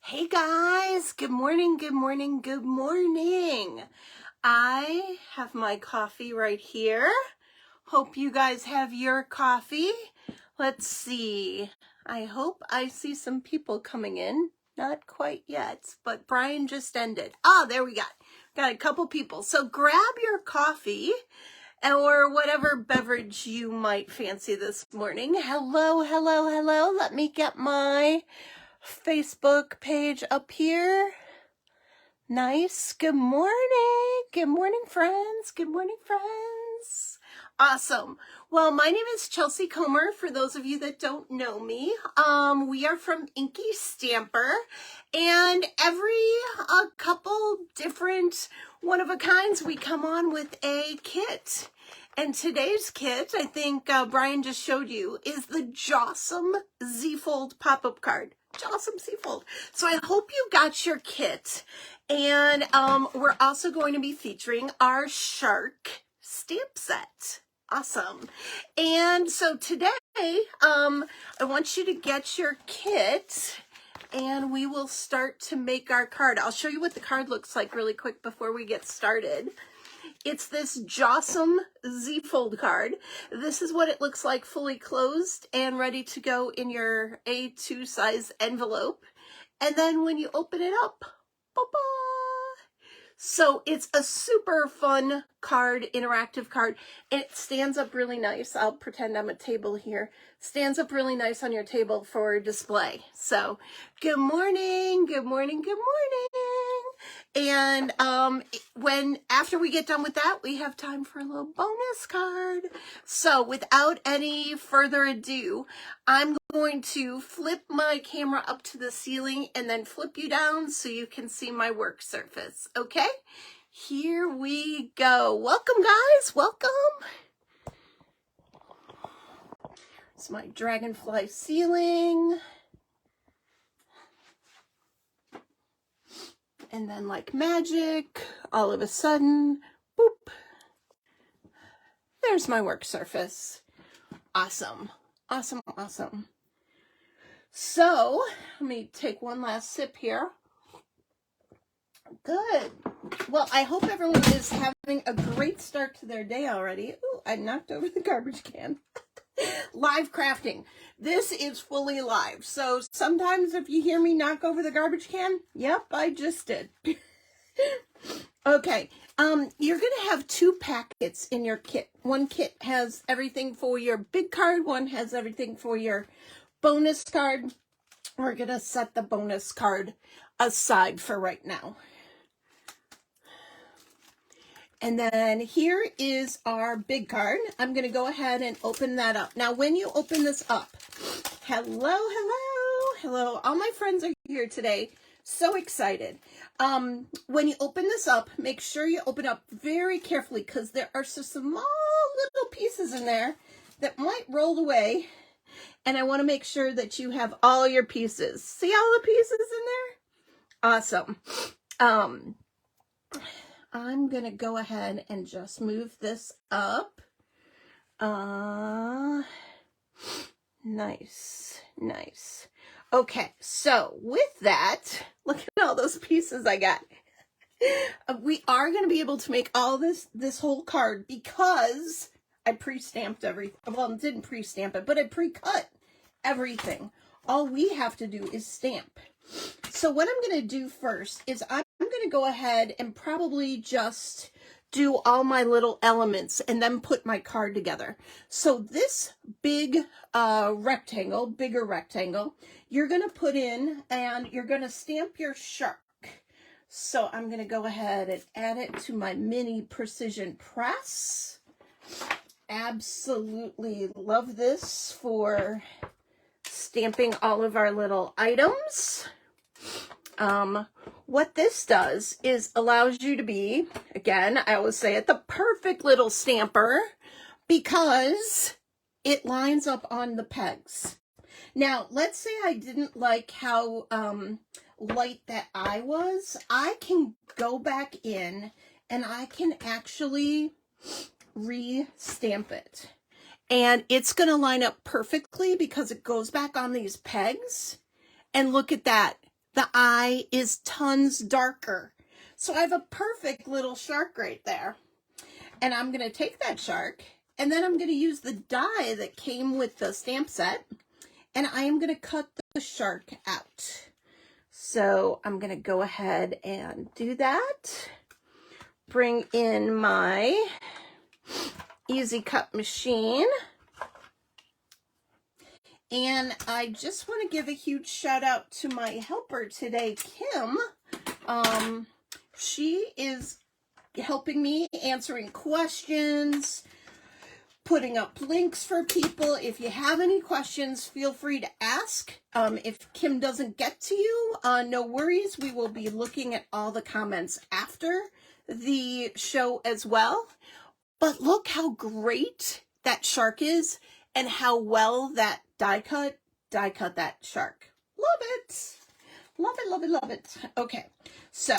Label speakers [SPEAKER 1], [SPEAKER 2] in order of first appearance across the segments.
[SPEAKER 1] Hey guys, good morning, good morning, good morning. I have my coffee right here. Hope you guys have your coffee. Let's see. I hope I see some people coming in. Not quite yet, but Brian just ended. There we got a couple people. So grab your coffee or whatever beverage you might fancy this morning. Hello, hello, hello. Let me get my Facebook page up here. Nice. Good morning. Good morning, friends. Good morning, friends. Awesome. Well, my name is Chelsea Comer. For those of you that don't know me, we are from Inkystamper, and every couple different one-of-a-kinds, we come on with a kit. And today's kit, I think Brian just showed you, is the JAWSOME Z-Fold pop-up card. JAWSOME Z-Fold. So I hope you got your kit. And we're also going to be featuring our shark stamp set. Awesome. And so today, I want you to get your kit and we will start to make our card. I'll show you what the card looks like really quick before we get started. It's this JAWSOME Z-Fold card. This is what it looks like fully closed and ready to go in your A2 size envelope. And then when you open it up, ba-ba! So it's a super fun card, interactive card, and it stands up really nice. I'll pretend I'm a table here. Stands up really nice on your table for display. So good morning, good morning, good morning. And after we get done with that, we have time for a little bonus card. So without any further ado, I'm going to flip my camera up to the ceiling and then flip you down so you can see my work surface. Okay, here we go. Welcome, guys. Welcome. It's my dragonfly ceiling. And then like magic, all of a sudden, boop, there's my work surface. Awesome, awesome, awesome. So let me take one last sip here. Good. Well, I hope everyone is having a great start to their day already. Ooh, I knocked over the garbage can. Live crafting. This is fully live. So sometimes if you hear me knock over the garbage can, yep, I just did. Okay. You're going to have two packets in your kit. One kit has everything for your big card. One has everything for your bonus card. We're going to set the bonus card aside for right now. And then here is our big card. I'm going to go ahead and open that up. Now, when you open this up, hello, hello, hello. All my friends are here today. So excited. When you open this up, make sure you open up very carefully because there are some small little pieces in there that might roll away. And I want to make sure that you have all your pieces. See all the pieces in there? Awesome. I'm going to go ahead and just move this up. Nice, nice. Okay, so with that, look at all those pieces I got. We are going to be able to make all this whole card because I pre-stamped everything. Well, I didn't pre-stamp it, but I pre-cut everything. All we have to do is stamp. So what I'm going to do first is I'm going to go ahead and probably just do all my little elements and then put my card together. So this big rectangle, bigger rectangle, you're going to put in and you're going to stamp your shark. So I'm going to go ahead and add it to my mini precision press. Absolutely love this for stamping all of our little items. What this does is allows you to be, again, I always say it, the perfect little stamper because it lines up on the pegs. Now, let's say I didn't like how light that eye was. I can go back in and I can actually re-stamp it. And it's going to line up perfectly because it goes back on these pegs. And look at that. the eye is tons darker. So I have a perfect little shark right there. And I'm going to take that shark, and then I'm going to use the die that came with the stamp set, and I am going to cut the shark out. So I'm going to go ahead and do that. Bring in my Easy Cut machine. And I just want to give a huge shout out to my helper today, Kim. She is helping me, answering questions, putting up links for people. If you have any questions, feel free to ask. If Kim doesn't get to you, no worries. We will be looking at all the comments after the show as well. But look how great that shark is and how well that die cut that shark. Love it. Love it, love it, love it. Okay, so,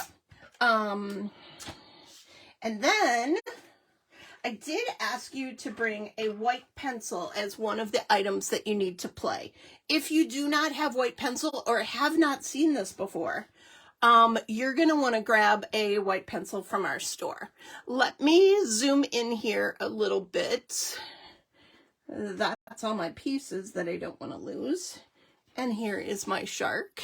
[SPEAKER 1] and then I did ask you to bring a white pencil as one of the items that you need to play. If you do not have white pencil or have not seen this before, you're going to want to grab a white pencil from our store. Let me zoom in here a little bit. That's all my pieces that I don't want to lose. And here is my shark.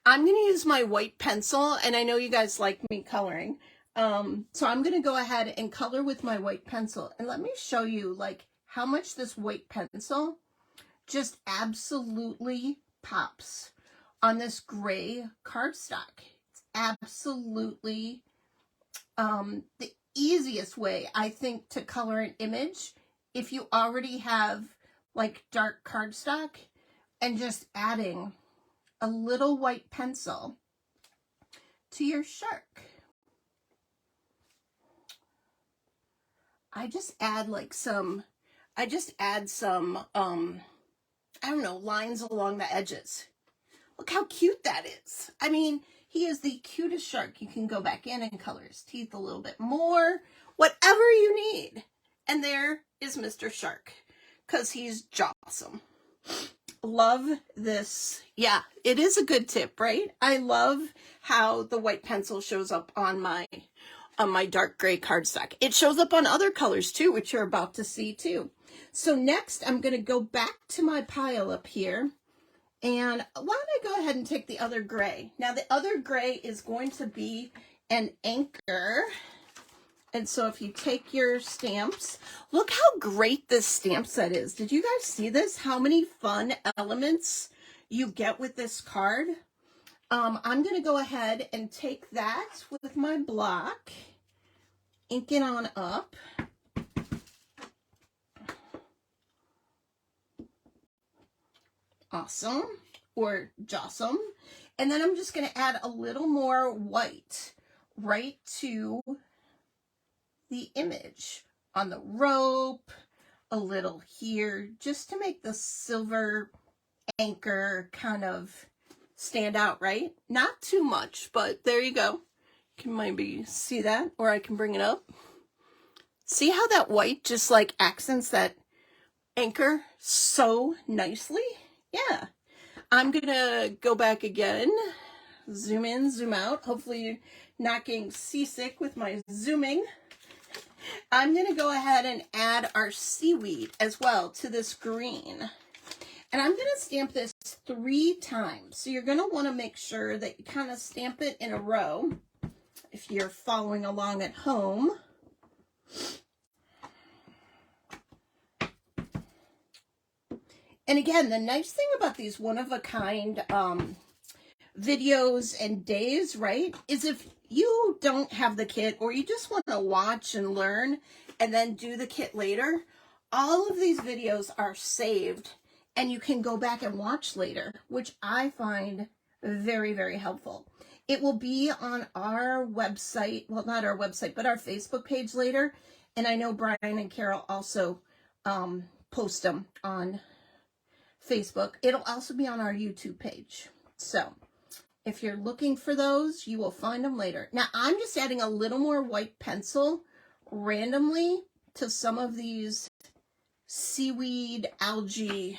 [SPEAKER 1] I'm going to use my white pencil, and I know you guys like me coloring. So I'm going to go ahead and color with my white pencil. And let me show you like how much this white pencil just absolutely pops on this gray cardstock. It's absolutely the easiest way, I think, to color an image if you already have like dark cardstock, and just adding a little white pencil to your shark. I just add some, I don't know, lines along the edges. Look how cute that is. I mean, he is the cutest shark. You can go back in and color his teeth a little bit more, whatever you need. And there is Mr. Shark, because he's JAWSOME. Love this. Yeah, it is a good tip, right? I love how the white pencil shows up on my dark gray cardstock. It shows up on other colors too, which you're about to see too. So next, I'm going to go back to my pile up here. And why don't I go ahead and take the other gray? Now, the other gray is going to be an anchor. And so if you take your stamps, look how great this stamp set is. Did you guys see this? How many fun elements you get with this card? I'm going to go ahead and take that with my block, ink it on up. Awesome, or JAWSOME. And then I'm just going to add a little more white right to the image on the rope, a little here, just to make the silver anchor kind of stand out, right? Not too much, but there you go. You can maybe see that, or I can bring it up. See how that white just like accents that anchor so nicely? Yeah. I'm gonna go back again, zoom in, zoom out. Hopefully you're not getting seasick with my zooming. I'm gonna go ahead and add our seaweed as well to this green. And I'm gonna stamp this 3 times. So you're gonna wanna make sure that you kind of stamp it in a row if you're following along at home. And again, the nice thing about these one-of-a-kind videos and days, right, is if you don't have the kit or you just want to watch and learn and then do the kit later, all of these videos are saved and you can go back and watch later, which I find very, very helpful. It will be on our website, well, not our website, but our Facebook page later. And I know Brian and Carol also post them on Facebook. It'll also be on our YouTube page. So if you're looking for those, you will find them later. Now, I'm just adding a little more white pencil randomly to some of these seaweed algae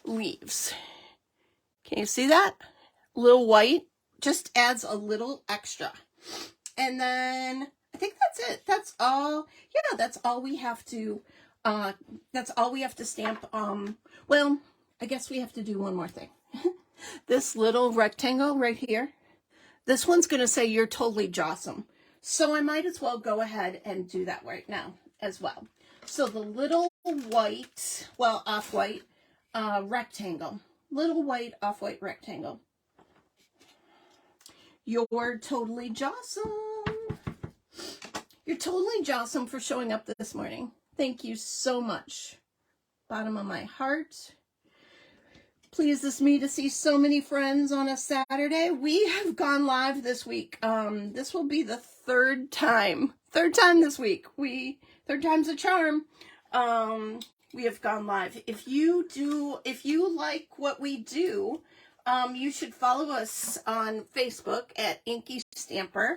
[SPEAKER 1] leaves. Can you see that? little white just adds a little extra. And then I think that's it. That's all. Yeah, that's all we have to, stamp. Well, I guess we have to do one more thing. This little rectangle right here, this one's going to say you're totally JAWSOME. So I might as well go ahead and do that right now as well. So the little white, well, off-white rectangle, little white off-white rectangle. You're totally JAWSOME. You're totally JAWSOME for showing up this morning. Thank you so much. Bottom of my heart. Pleases me to see so many friends on a Saturday. We have gone live this week. This will be the third time this week. Third time's a charm. We have gone live. If you like what we do, you should follow us on Facebook at Inkystamper.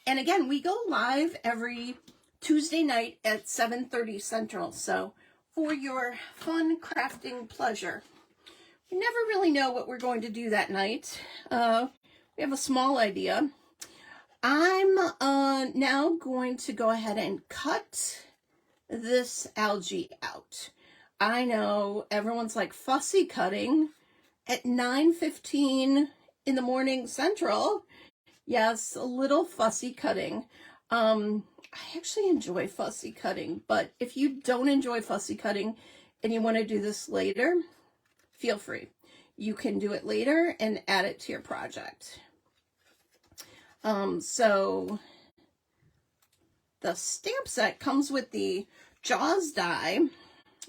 [SPEAKER 1] And again, we go live every Tuesday night at 7:30 Central. So for your fun crafting pleasure. We never really know what we're going to do that night. We have a small idea. I'm now going to go ahead and cut this algae out. I know everyone's like fussy cutting at 9:15 in the morning Central. Yes, a little fussy cutting. I actually enjoy fussy cutting, but if you don't enjoy fussy cutting and you want to do this later, feel free. You can do it later and add it to your project. So the stamp set comes with the JAWS die,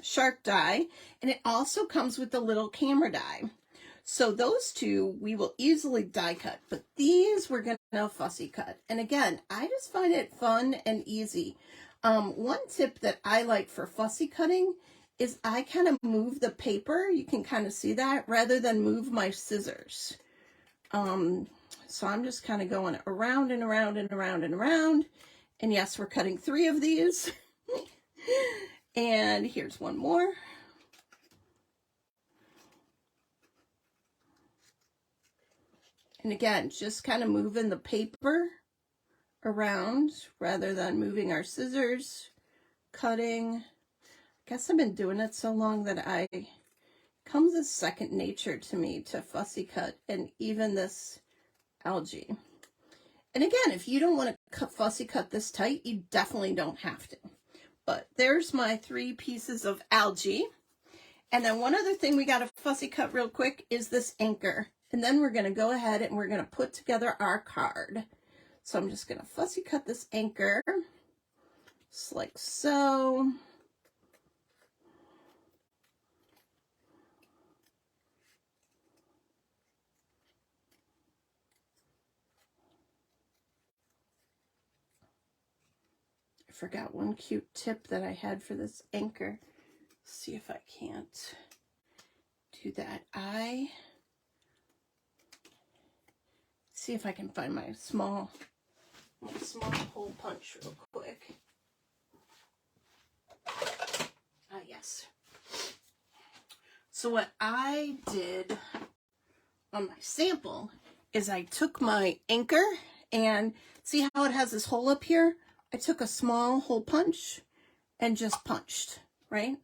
[SPEAKER 1] shark die, and it also comes with the little camera die. So those two we will easily die cut, but these we're going to fussy cut. And again, I just find it fun and easy. One tip that I like for fussy cutting is I kind of move the paper, you can kind of see that, rather than move my scissors. So I'm just kind of going around and around and around and around. And yes, we're cutting 3 of these. And here's one more. And again, just kind of moving the paper around rather than moving our scissors, cutting. I guess I've been doing it so long that it comes as second nature to me to fussy cut, and even this algae. And again, if you don't want to fussy cut this tight, you definitely don't have to. But there's my 3 pieces of algae. And then one other thing we got to fussy cut real quick is this anchor. And then we're going to go ahead and we're going to put together our card. So I'm just going to fussy cut this anchor, just like so. I forgot one cute tip that I had for this anchor. Let's see if I can't do that. See if I can find my small hole punch real quick. Yes. So what I did on my sample is I took my anchor, and see how it has this hole up here? I took a small hole punch and just punched, right?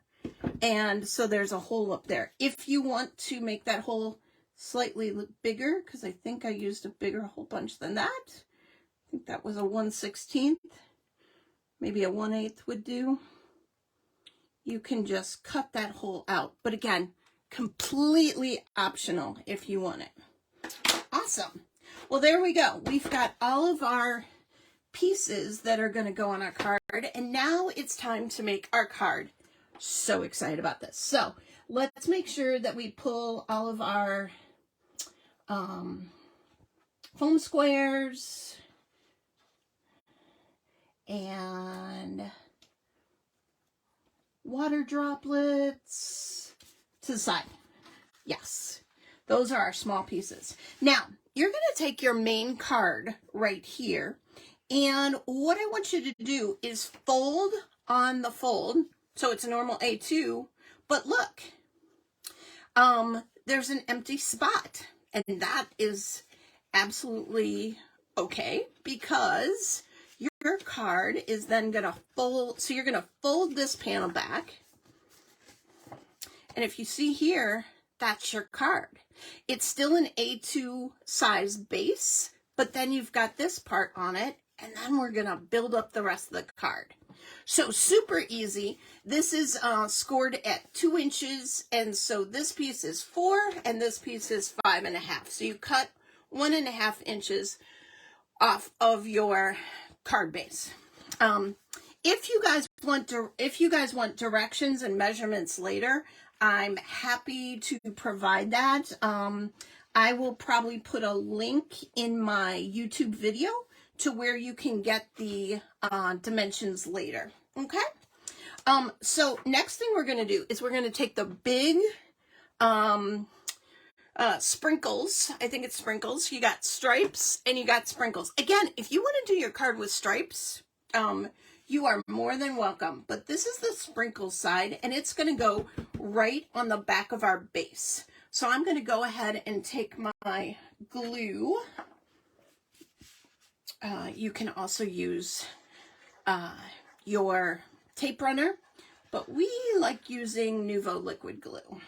[SPEAKER 1] And so there's a hole up there. If you want to make that hole slightly bigger, because I think I used a bigger hole punch than that. I think that was a 1/16. Maybe a 1/8 would do. You can just cut that hole out. But again, completely optional if you want it. Awesome. Well, there we go. We've got all of our pieces that are going to go on our card. And now it's time to make our card. So excited about this. So let's make sure that we pull all of our foam squares and water droplets to the side. Yes, those are our small pieces. Now, you're going to take your main card right here, and what I want you to do is fold on the fold. So it's a normal A2, but look, there's an empty spot. And that is absolutely okay, because your card is then going to fold. So you're going to fold this panel back. And if you see here, that's your card. It's still an A2 size base, but then you've got this part on it, and then we're going to build up the rest of the card. So super easy. This is scored at 2 inches, and so this piece is 4 and this piece is 5.5. So you cut 1.5 inches off of your card base. If you guys want directions and measurements later, I'm happy to provide that. I will probably put a link in my YouTube video to where you can get the dimensions later. Okay. So next thing we're going to do is we're going to take the big sprinkles. I think it's sprinkles. You got stripes and you got sprinkles. Again, if you want to do your card with stripes, you are more than welcome. But this is the sprinkle side, and it's going to go right on the back of our base. So I'm going to go ahead and take my glue. You can also use your tape runner, but we like using Nuvo liquid glue.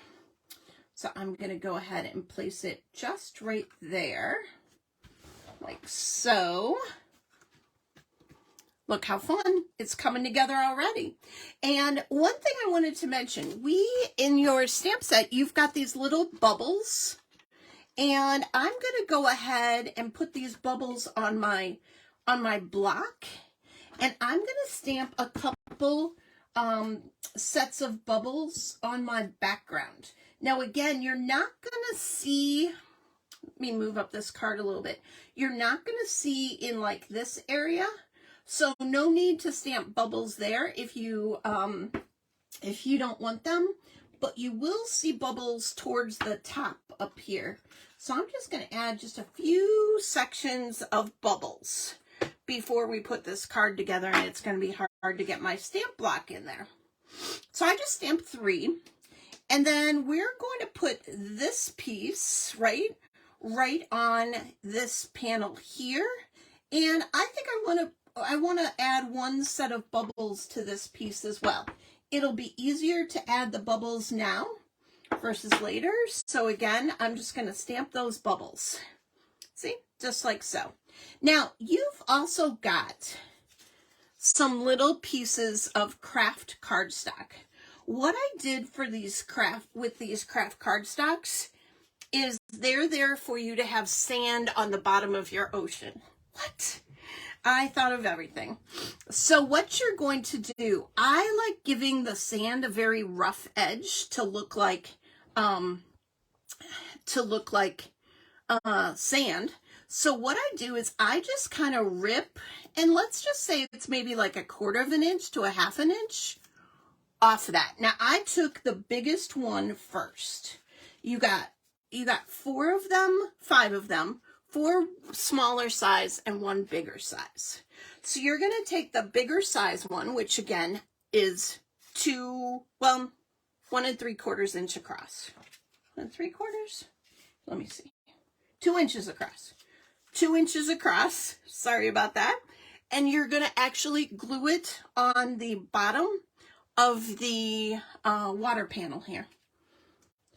[SPEAKER 1] So I'm going to go ahead and place it just right there, like so. Look how fun. It's coming together already. And one thing I wanted to mention, in your stamp set, you've got these little bubbles. And I'm going to go ahead and put these bubbles on my block. And I'm going to stamp a couple sets of bubbles on my background. Now, again, you're not going to see, let me move up this card a little bit. You're not going to see in like this area. So no need to stamp bubbles there if you don't want them, but you will see bubbles towards the top up here. So I'm just going to add just a few sections of bubbles before we put this card together, and it's going to be hard to get my stamp block in there. So I just stamped 3, and then we're going to put this piece right on this panel here, and I think I want to add 1 set of bubbles to this piece as well. It'll be easier to add the bubbles now versus later. So again, I'm just going to stamp those bubbles. See, just like so. Now, you've also got some little pieces of craft cardstock. What I did for these craft cardstocks is they're there for you to have sand on the bottom of your ocean. What? I thought of everything. So what you're going to do, I like giving the sand a very rough edge to look like sand. So what I do is I just kind of rip, and let's just say it's maybe like 1/4 inch to 1/2 inch off of that. Now I took the biggest one first. You got 4 of them, 5 of them. 4 smaller size and 1 bigger size. So you're going to take the bigger size one, which again is 1 3/4 inch across. 1 3/4? Let me see. 2 inches across. 2 inches across. Sorry about that. And you're going to actually glue it on the bottom of the water panel here.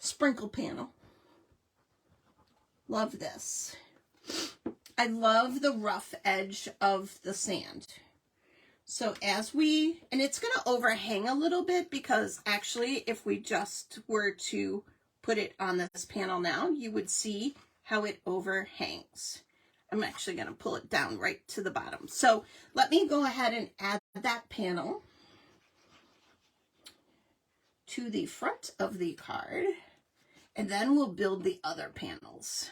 [SPEAKER 1] Sprinkle panel. Love this. I love the rough edge of the sand. So and it's going to overhang a little bit, because actually if we just were to put it on this panel now, you would see how it overhangs. I'm actually going to pull it down right to the bottom. So let me go ahead and add that panel to the front of the card, and then we'll build the other panels.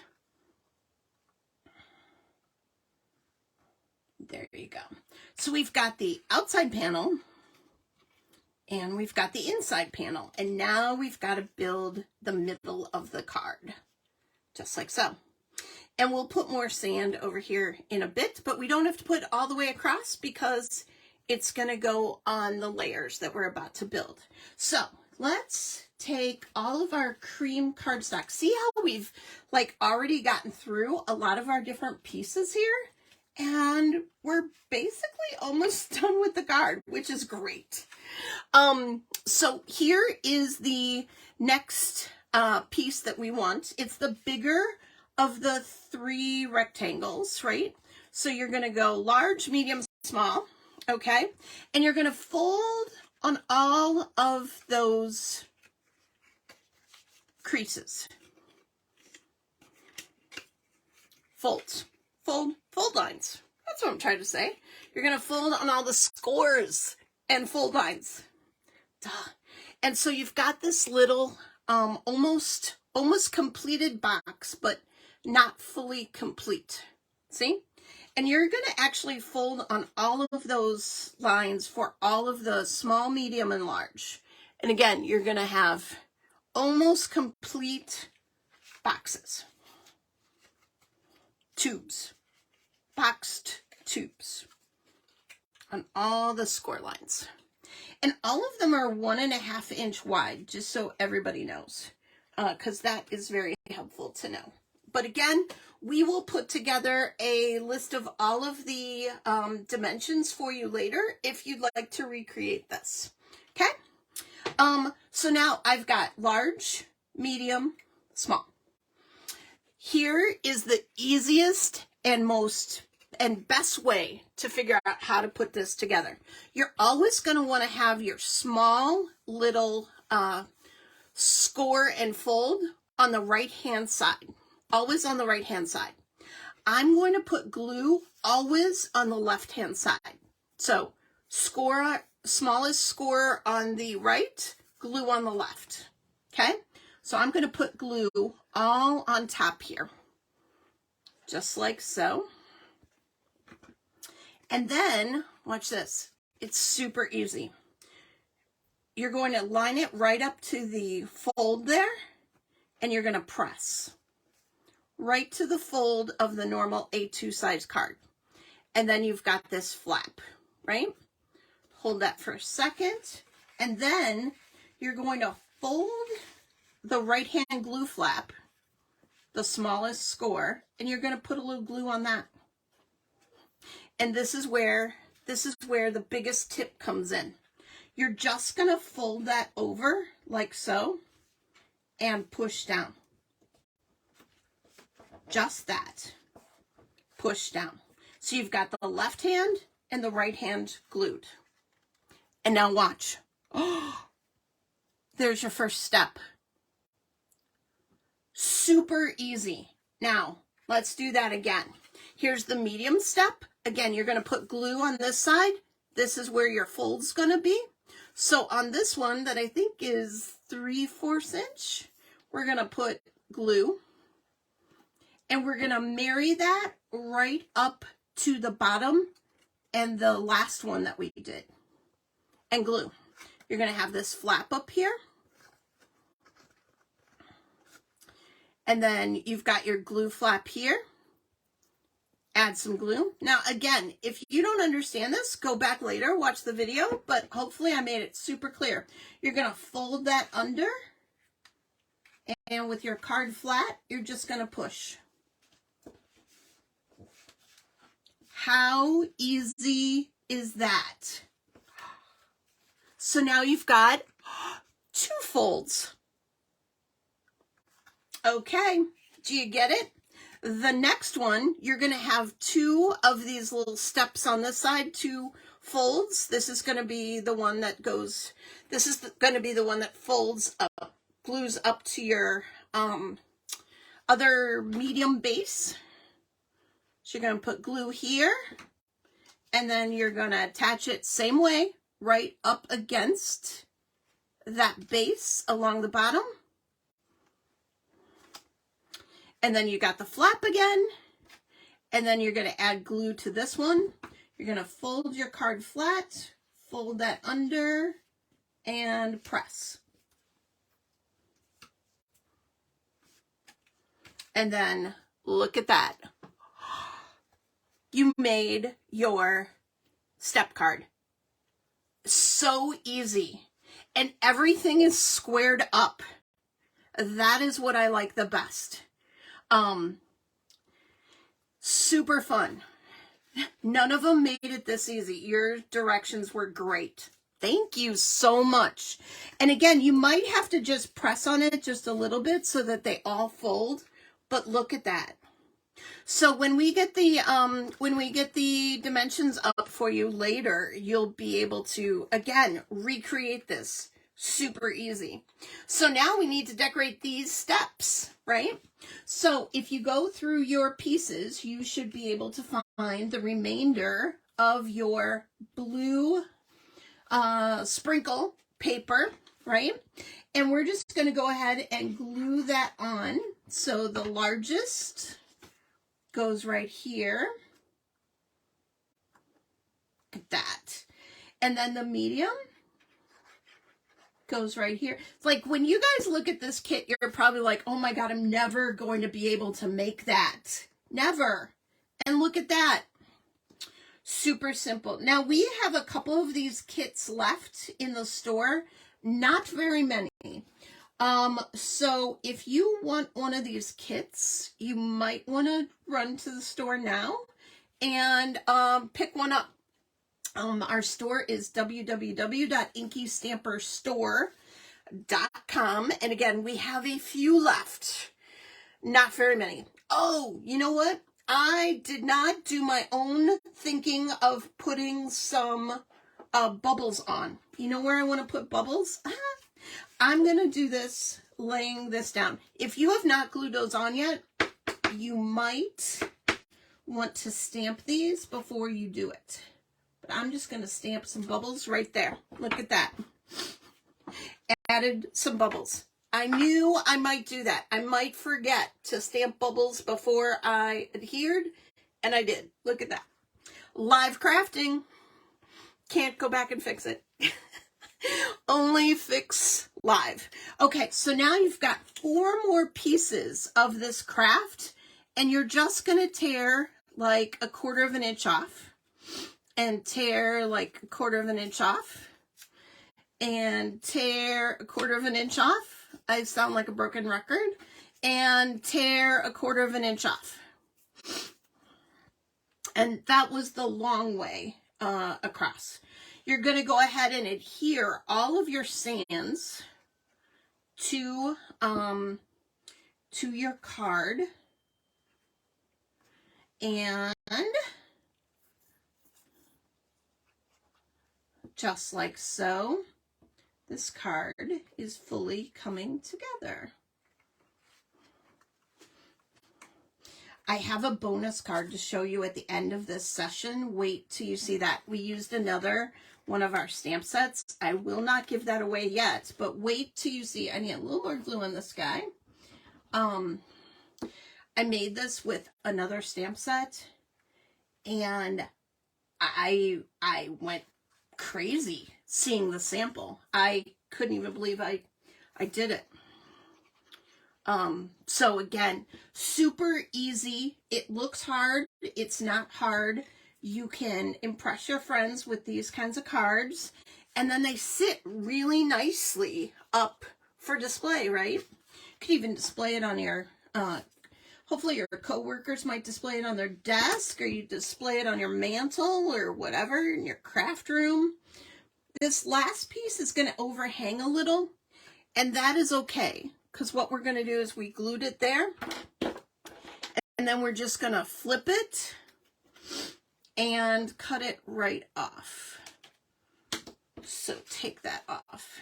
[SPEAKER 1] There you go. So we've got the outside panel and we've got the inside panel, and now we've got to build the middle of the card, just like so. And we'll put more sand over here in a bit, but we don't have to put it all the way across because it's going to go on the layers that we're about to build. So let's take all of our cream cardstock. See how we've like already gotten through a lot of our different pieces here? And we're basically almost done with the card, which is great. So here is the next piece that we want. It's the bigger of the 3 rectangles, right? So you're going to go large, medium, small, okay? And you're going to fold on all of those creases. Folds. Fold lines. That's what I'm trying to say. You're going to fold on all the scores and fold lines. Duh. And so you've got this little almost completed box, but not fully complete. See? And you're going to actually fold on all of those lines for all of the small, medium, and large. And again, you're going to have almost complete boxes. Tubes. Boxed tubes on all the score lines. And all of them are 1.5 inch wide, just so everybody knows, because that is very helpful to know. But again, we will put together a list of all of the dimensions for you later if you'd like to recreate this. Okay? So now I've got large, medium, small. Here is the easiest and best way to figure out how to put this together. You're always going to want to have your small little score and fold on the right hand side. Always on the right hand side. I'm going to put glue always on the left hand side. So score, smallest score on the right, glue on the left. Okay? So I'm going to put glue all on top here. Just like so. And then, watch this. It's super easy. You're going to line it right up to the fold there, and you're going to press right to the fold of the normal A2 size card. And then you've got this flap, right? Hold that for a second. And then you're going to fold the right-hand glue flap, the smallest score, and you're going to put a little glue on that. And this is where the biggest tip comes in. You're just going to fold that over like so and push down. Just that. Push down. So you've got the left hand and the right hand glued. And now watch. Oh, there's your first step. Super easy. Now, let's do that again. Here's the medium step. Again, you're going to put glue on this side. This is where your fold's going to be. So on this one that I think is 3/4 inch, we're going to put glue. And we're going to marry that right up to the bottom and the last one that we did. And glue. You're going to have this flap up here. And then you've got your glue flap here. Add some glue. Now, again, if you don't understand this, go back later, watch the video, but hopefully I made it super clear. You're going to fold that under, and with your card flat, you're just going to push. How easy is that? So now you've got 2 folds. Okay, do you get it? The next one, you're going to have 2 of these little steps on this side, 2 folds. This is going to be the one that goes, this is going to be the one that folds up, glues up to your other medium base. So you're going to put glue here, and then you're going to attach it same way, right up against that base along the bottom. And then you got the flap again, and then you're going to add glue to this one. You're going to fold your card flat, fold that under, and press. And then look at that. You made your step card. So easy. and everything is squared up. That is what I like the best. Super fun. None of them made it this easy. Your directions were great. Thank you so much. And again, you might have to just press on it just a little bit so that they all fold, but look at that. So when we get the dimensions up for you later, you'll be able to, again, recreate this super easy. So now we need to decorate these steps, right? So if you go through your pieces, you should be able to find the remainder of your blue sprinkle paper, right? And we're just going to go ahead and glue that on. So the largest goes right here, like that. And then the medium goes right here. It's like when you guys look at this kit, you're probably like, oh my God, I'm never going to be able to make that. Never. And look at that. Super simple. Now we have a couple of these kits left in the store, not very many. So if you want one of these kits, you might want to run to the store now and pick one up. Our store is www.inkystamperstore.com. And again, we have a few left, not very many. Oh, you know what? I did not do my own thinking of putting some bubbles on. You know where I want to put bubbles? I'm going to do this laying this down. If you have not glued those on yet, you might want to stamp these before you do it. But I'm just going to stamp some bubbles right there. Look at that. Added some bubbles. I knew I might do that. I might forget to stamp bubbles before I adhered, and I did. Look at that. Live crafting. Can't go back and fix it. Only fix live. Okay, so now you've got 4 more pieces of this craft, and you're just going to tear like 1/4 inch off, and tear like 1/4 inch off, and tear 1/4 inch off. I sound like a broken record. And tear 1/4 inch off. And that was the long way across. You're going to go ahead and adhere all of your sands to your card. And just like so, this card is fully coming together. I have a bonus card to show you at the end of this session. Wait till you see that. We used another one of our stamp sets. I will not give that away yet, but wait till you see. I need a little more glue on this guy. I made this with another stamp set, and I went crazy seeing the sample. I couldn't even believe I did it. So again, super easy. It looks hard. It's not hard. You can impress your friends with these kinds of cards, and then they sit really nicely up for display, right? You could even display it on your, hopefully your coworkers might display it on their desk, or you display it on your mantle or whatever in your craft room. This last piece is going to overhang a little, and that is okay, because what we're going to do is we glued it there, and then we're just going to flip it and cut it right off. So take that off.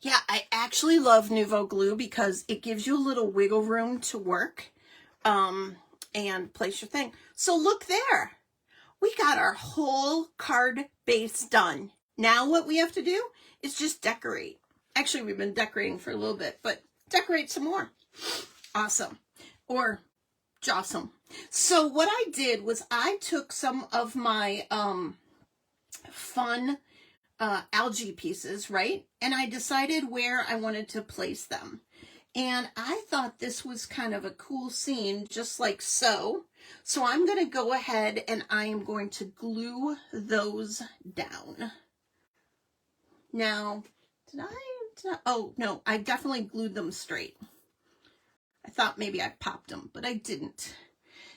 [SPEAKER 1] Yeah, I actually love Nuvo glue because it gives you a little wiggle room to work and place your thing. So look there. We got our whole card base done. Now what we have to do is just decorate. Actually, we've been decorating for a little bit, but decorate some more. Awesome. Or JAWSOME. So what I did was I took some of my fun algae pieces, right? And I decided where I wanted to place them. And I thought this was kind of a cool scene, just like so. So I'm going to go ahead and I am going to glue those down. Now, Oh, no, I definitely glued them straight. I thought maybe I popped them, but I didn't.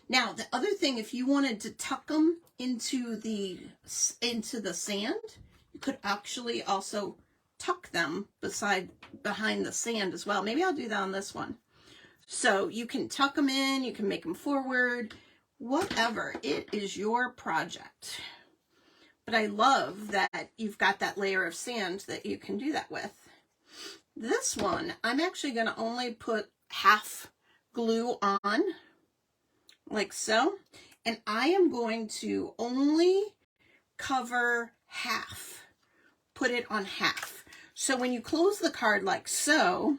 [SPEAKER 1] Now, the other thing, if you wanted to tuck them into the sand, you could actually also tuck them behind the sand as well. Maybe I'll do that on this one. So you can tuck them in, you can make them forward, whatever. It is your project. But I love that you've got that layer of sand that you can do that with. This one, I'm actually going to only put half glue on, like so. And I am going to only cover half, put it on half. So when you close the card like so,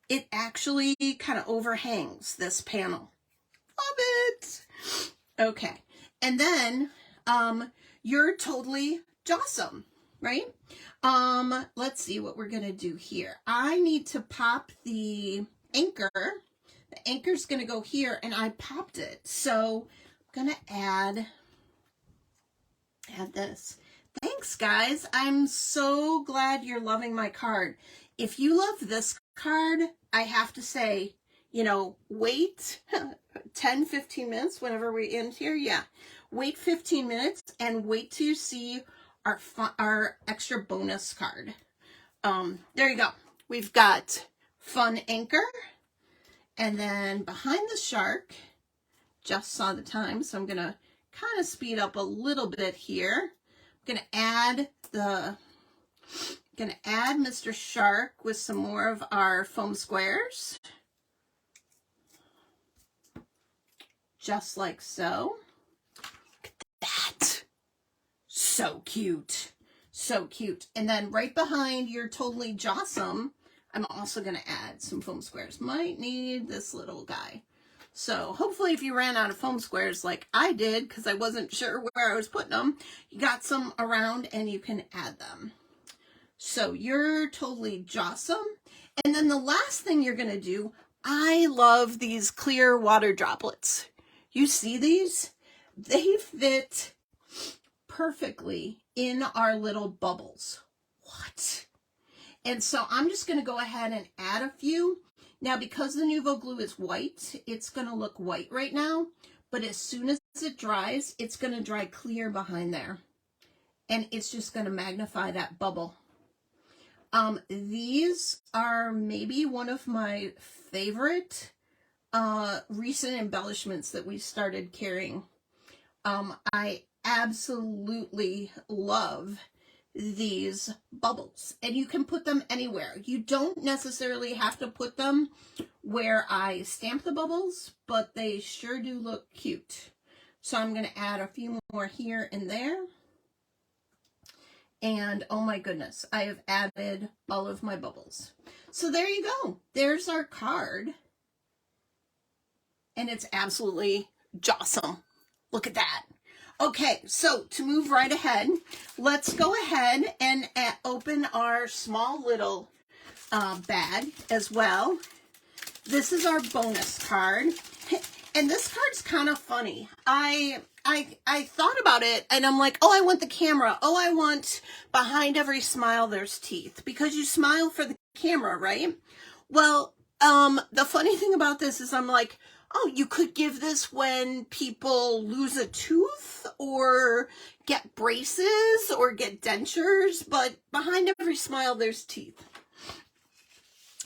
[SPEAKER 1] it actually kind of overhangs this panel. Love it. Okay. And then you're totally JAWSOME, right? Let's see what we're going to do here. I need to pop the anchor. The anchor's going to go here, and I popped it. So I'm going to add this. Thanks, guys. I'm so glad you're loving my card. If you love this card, I have to say, you know, wait 10, 15 minutes whenever we end here. Yeah. Wait 15 minutes and wait till you see our extra bonus card. There you go. We've got Fun Anchor. And then behind the shark, just saw the time, so I'm going to kind of speed up a little bit here. I'm going to add Mr. Shark with some more of our foam squares. Just like so. Look at that. So cute. So cute. And then right behind your totally JAWSOME, I'm also going to add some foam squares. Might need this little guy. So hopefully if you ran out of foam squares like I did, because I wasn't sure where I was putting them, you got some around and you can add them. So you're totally JAWSOME. And then the last thing you're going to do, I love these clear water droplets. You see these? They fit perfectly in our little bubbles. What? And so I'm just going to go ahead and add a few. Now, because the Nuvo glue is white, it's going to look white right now. But as soon as it dries, it's going to dry clear behind there. And it's just going to magnify that bubble. These are maybe one of my favorite recent embellishments that we started carrying. I absolutely love these bubbles, and you can put them anywhere. You don't necessarily have to put them where I stamp the bubbles, but they sure do look cute. So I'm going to add a few more here and there. And oh my goodness, I have added all of my bubbles. So there you go. There's our card. And it's absolutely JAWSOME. Look at that. Okay, so to move right ahead, let's go ahead and open our small little bag as well. This is our bonus card. And this card's kind of funny. I thought about it and I'm like, oh, I want the camera. Oh, I want behind every smile there's teeth, because you smile for the camera, right? Well, the funny thing about this is I'm like, oh, you could give this when people lose a tooth or get braces or get dentures, but behind every smile there's teeth.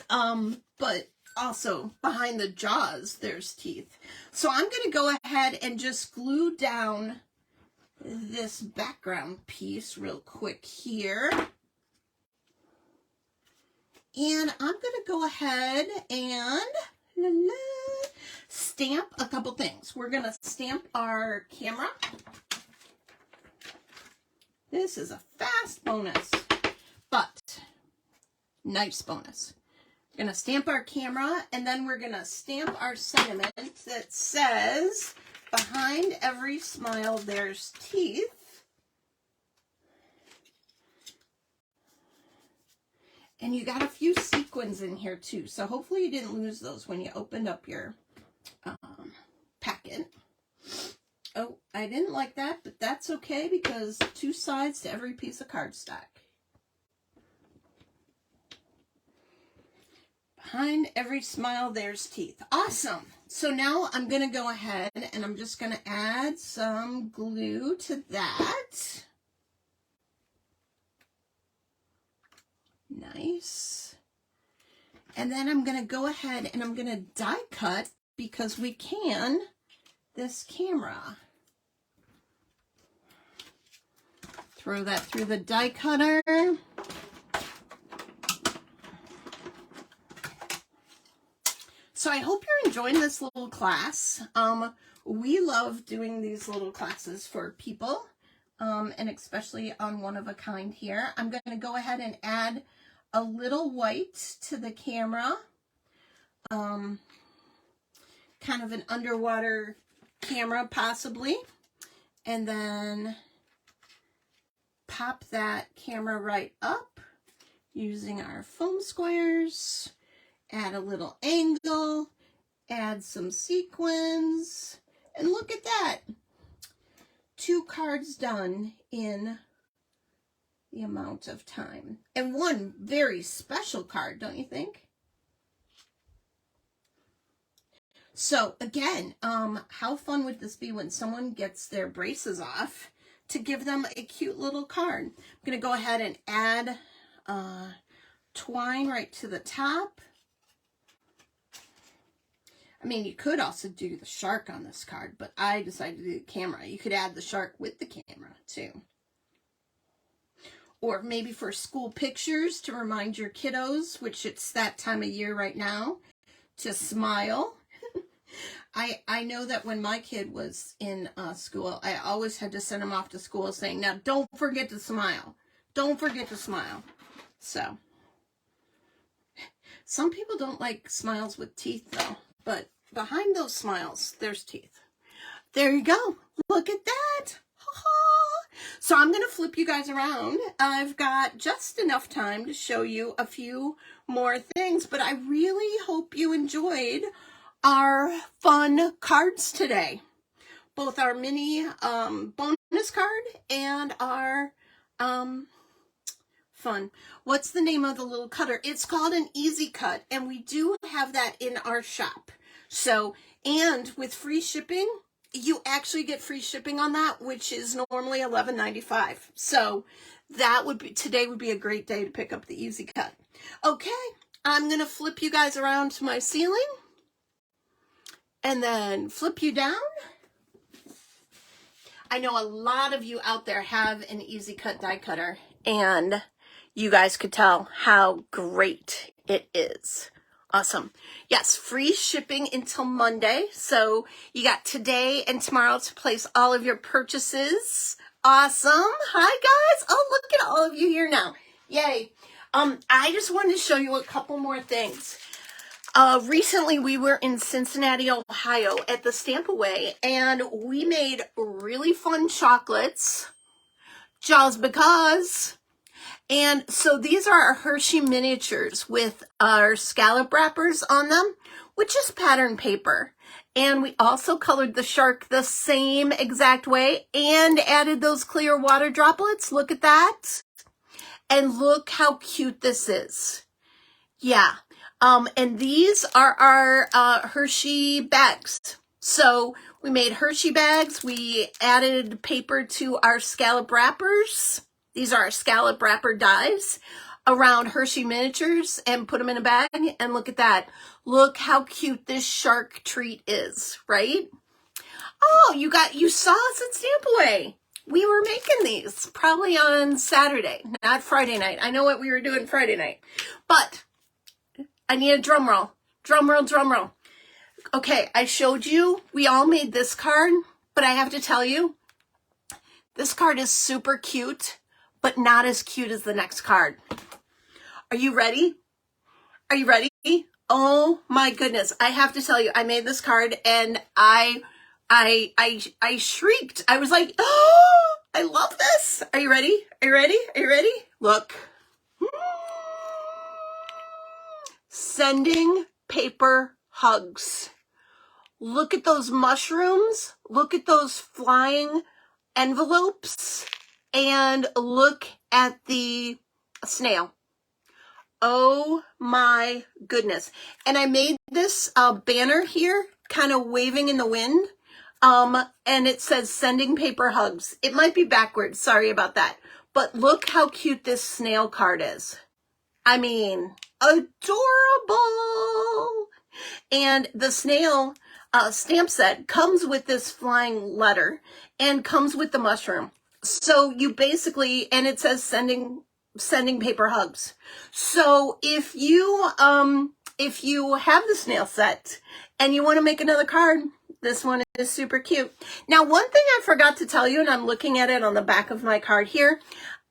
[SPEAKER 1] But also behind the jaws there's teeth. So I'm going to go ahead and just glue down this background piece real quick here. And I'm going to go ahead and stamp a couple things. We're going to stamp our camera. This is a fast bonus, but nice bonus. We're going to stamp our camera, and then we're going to stamp our sentiment that says, behind every smile there's teeth. And you got a few sequins in here too, so hopefully you didn't lose those when you opened up your packet. Oh, I didn't like that, but that's okay, because two sides to every piece of cardstock. Behind every smile, there's teeth. Awesome. So now I'm going to go ahead and I'm just going to add some glue to that. Nice. And then I'm going to go ahead and I'm going to die cut, because we can, this camera. Throw that through the die cutter. So I hope you're enjoying this little class. We love doing these little classes for people, and especially on one of a kind here. I'm going to go ahead and add a little white to the camera, kind of an underwater camera possibly, and then pop that camera right up using our foam squares. Add a little angle, add some sequins, and look at that. 2 cards done in the amount of time. And one very special card, don't you think? So again, how fun would this be when someone gets their braces off to give them a cute little card? I'm going to go ahead and add twine right to the top. I mean, you could also do the shark on this card, but I decided to do the camera. You could add the shark with the camera too. Or maybe for school pictures to remind your kiddos, which it's that time of year right now, to smile. I know that when my kid was in school, I always had to send him off to school saying, now don't forget to smile. Don't forget to smile. So, some people don't like smiles with teeth though, but behind those smiles, there's teeth. There you go. Look at that. So I'm going to flip you guys around. I've got just enough time to show you a few more things, but I really hope you enjoyed our fun cards today. Both our mini bonus card and our fun. What's the name of the little cutter? It's called an Easy Cut, and we do have that in our shop. So, and with free shipping, you actually get free shipping on that, which is normally $11.95. So that would be, today would be a great day to pick up the Easy Cut. Okay, I'm going to flip you guys around to my ceiling and then flip you down. I know a lot of you out there have an Easy Cut die cutter, and you guys could tell how great it is. Awesome. Yes, free shipping until Monday. So you got today and tomorrow to place all of your purchases. Awesome. Hi, guys. Oh, look at all of you here now. Yay. I just wanted to show you a couple more things. Recently, we were in Cincinnati, Ohio at the Stamp-A-Way, and we made really fun chocolates just because. And so these are our Hershey miniatures with our scallop wrappers on them, which is pattern paper. And we also colored the shark the same exact way and added those clear water droplets. Look at that. And look how cute this is. Yeah. And these are our Hershey bags. So we made Hershey bags. We added paper to our scallop wrappers. These are our scallop wrapper dies around Hershey miniatures and put them in a bag. And look at that. Look how cute this shark treat is, right? Oh, you saw us at Stamp-A-Way. We were making these probably on Saturday, not Friday night. I know what we were doing Friday night, but I need a drum roll. Drum roll, drum roll. Okay, I showed you, we all made this card, but I have to tell you, this card is super cute, but not as cute as the next card. Are you ready? Are you ready? Oh my goodness. I have to tell you, I made this card and I shrieked. I was like, oh, I love this. Are you ready? Are you ready? Are you ready? Look. Sending paper hugs. Look at those mushrooms. Look at those flying envelopes. And look at the snail. Oh my goodness. And I made this banner here, kind of waving in the wind. And it says sending paper hugs. It might be backwards. Sorry about that. But look how cute this snail card is. I mean, adorable. And the snail stamp set comes with this flying letter and comes with the mushroom. So you basically, and it says sending paper hugs. So if you have the snail set and you want to make another card, this one is super cute. Now, one thing I forgot to tell you, and I'm looking at it on the back of my card here,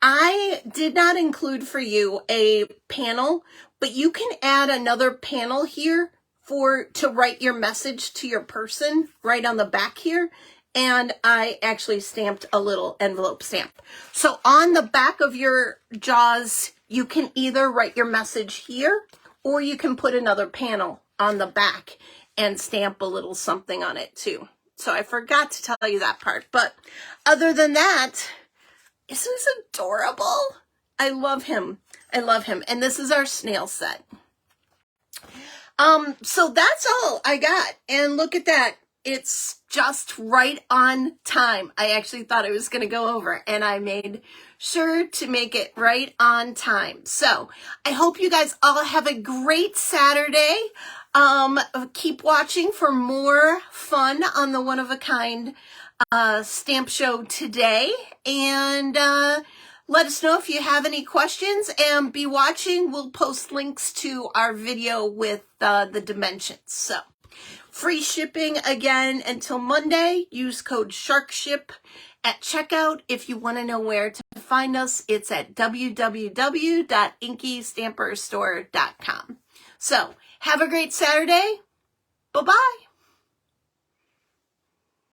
[SPEAKER 1] I did not include for you a panel, but you can add another panel here to write your message to your person right on the back here. And I actually stamped a little envelope stamp. So on the back of your JAWS, you can either write your message here, or you can put another panel on the back and stamp a little something on it too. So I forgot to tell you that part. But other than that, isn't this adorable? I love him. I love him. And this is our snail set. So that's all I got. And look at that. It's just right on time. I actually thought I was going to go over, and I made sure to make it right on time. So I hope you guys all have a great Saturday. Keep watching for more fun on the One of a Kind stamp show today. And let us know if you have any questions, and be watching. We'll post links to our video with the dimensions. So free shipping again until Monday. Use code SHARKSHIP at checkout. If you want to know where to find us, it's at www.inkystamperstore.com. So have a great Saturday. Bye-bye.